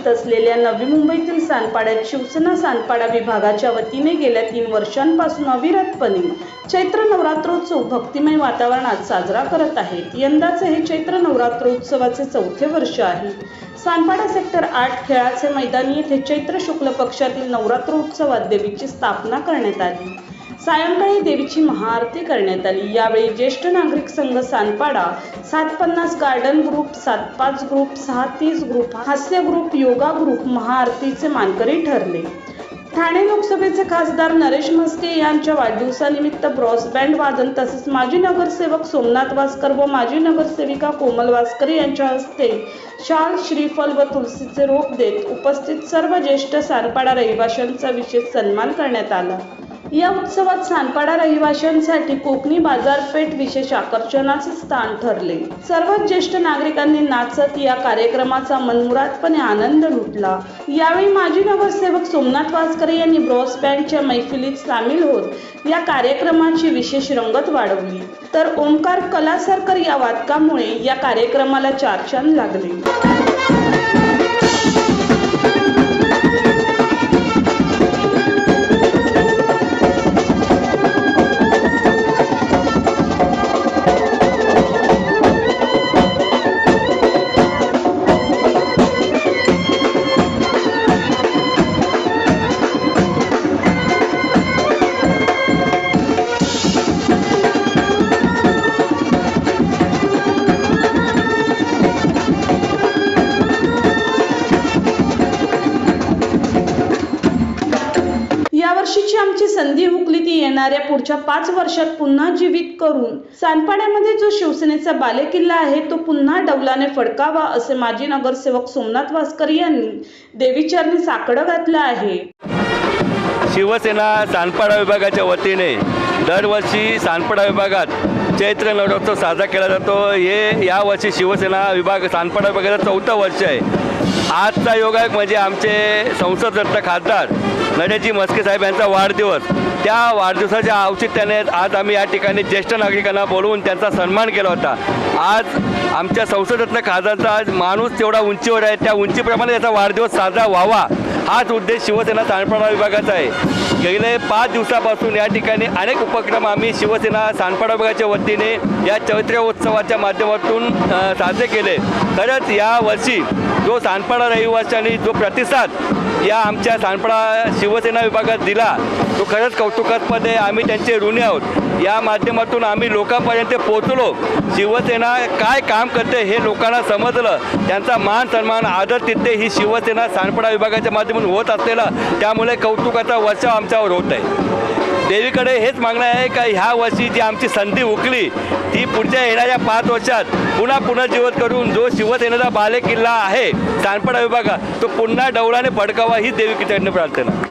असलेल्या नवी मुंबईतील सानपाड्यात शिवसेना सानपाडा विभागाच्या वतीने गेल्या 3 वर्षांपासून अविरतपणे चैत्र नवरात्रोत्सव भक्तिमय वातावरणात साजरा करत आहेत। यंदाचे हे चैत्र नवरात्रोत्सवाचे 4थे वर्ष आहे। सानपाडा सेक्टर 8 खेळाचे मैदान येथे चैत्र शुक्ल पक्षातील नवरात्रोत्सवात देवीची स्थापना करण्यात आली। सायंकाळी देवीची महाआरती करण्यात आली। यावेळी ज्येष्ठ नागरिक संघ Sanpada, 750 garden group, 75 group, 630 group, हास्य ग्रुप, योगा ग्रुप महाआरतीचे मानकरी ठरले। ठाणे लोकसभेचे खासदार नरेश म्हस्के यांच्या वाढदिवसानिमित्त ब्रॉस बँड वादन तसेच माजी नगरसेवक सोमनाथ वासकर व माजी नगरसेविका कोमल वासकर यांच्या हस्ते शाल, श्रीफल व तुलसीचे रोप देत उपस्थित सर्व ज्येष्ठ सानपाडा रहिवाशांचा विशेष सन्मान करण्यात आला। या उत्सवात सानपाडा रहिवाशांसाठी कोकणी बाजारपेठ विशेष आकर्षणाचे स्थान ठरले। सर्व ज्येष्ठ नागरिकांनी नाचत या कार्यक्रमाचा मनमुरादपणे आनंद लुटला। यावेळी माजी नगरसेवक सोमनाथ वासकर यांनी ब्रॉस बँडच्या मैफिलीत सामील होत या कार्यक्रमाची विशेष रंगत वाढवली, तर ओमकार कलासरकर या वादकामुळे या कार्यक्रमाला चार चांद लागले। यावर्षीची आमची संधी हुकली ती येणाऱ्या पुढच्या 5 वर्षात पुन्हा जीवित करून सानपाड्यामध्ये जो शिवसेनेचा बालेकिल्ला आहे तो पुन्हा डौलाने फडकावा असे माजी नगरसेवक सोमनाथ वासकर यांनी देवीचरणी साकडं घातलं आहे। शिवसेना सानपाडा विभागाच्या वतीने दरवर्षी सानपाडा विभागात चैत्र नवरात्रोत्सव साजरा केला जातो। हे यावर्षी शिवसेना विभाग सानपाडा विभागाचं 4थं वर्ष आहे। आजचा योगायोग म्हणजे आमचे संसदरत्न खासदार नरेशजी म्हस्के साहेब यांचा वाढदिवस। त्या वाढदिवसाच्या औचित्याने आज आम्ही या ठिकाणी ज्येष्ठ नागरिकांना बोलवून त्यांचा सन्मान केला होता। आज आमच्या संसदरत्न खासदारांचा माणूस तेवढा उंचीवर आहे, त्या उंचीप्रमाणे त्याचा वाढदिवस साजरा व्हावा हाच उद्देश शिवसेना सानपाडा विभागाचा आहे। गेले 5 दिवसापासून या ठिकाणी अनेक उपक्रम आम्ही शिवसेना सानपाडा विभागाच्या वतीने या चैत्र उत्सवाच्या माध्यमातून साजरे केले। खरंच या वर्षी जो सानपाडा रहिवाशांनी जो प्रतिसाद या आमच्या सानपाडा शिवसेना विभागात दिला तो खरंच कौतुकास्पद आहे। आम्ही त्यांचे ऋणी आहोत। या माध्यमातून आम्ही लोकांपर्यंत पोहोचलो। शिवसेना काय काम करते हे लोकांना समजलं। त्यांचा मान सन्मान आदर तिथे ही शिवसेना सानपाडा विभागाच्या माध्यमातून होत असलेला, त्यामुळे कौतुकाचा वर्षाव आमच्यावर होत आहे। देवीकडे हेच मागणं आहे का ह्या वर्षी जी आमची संधी हुकली ती पुढच्या येणाऱ्या 5 वर्षात पुनर्जीवित करून जो शिवसेनेचा बालेकिल्ला आहे सानपाडा विभागात तो पुन्हा डौलाने फडकावा ही देवीकडे प्रार्थना।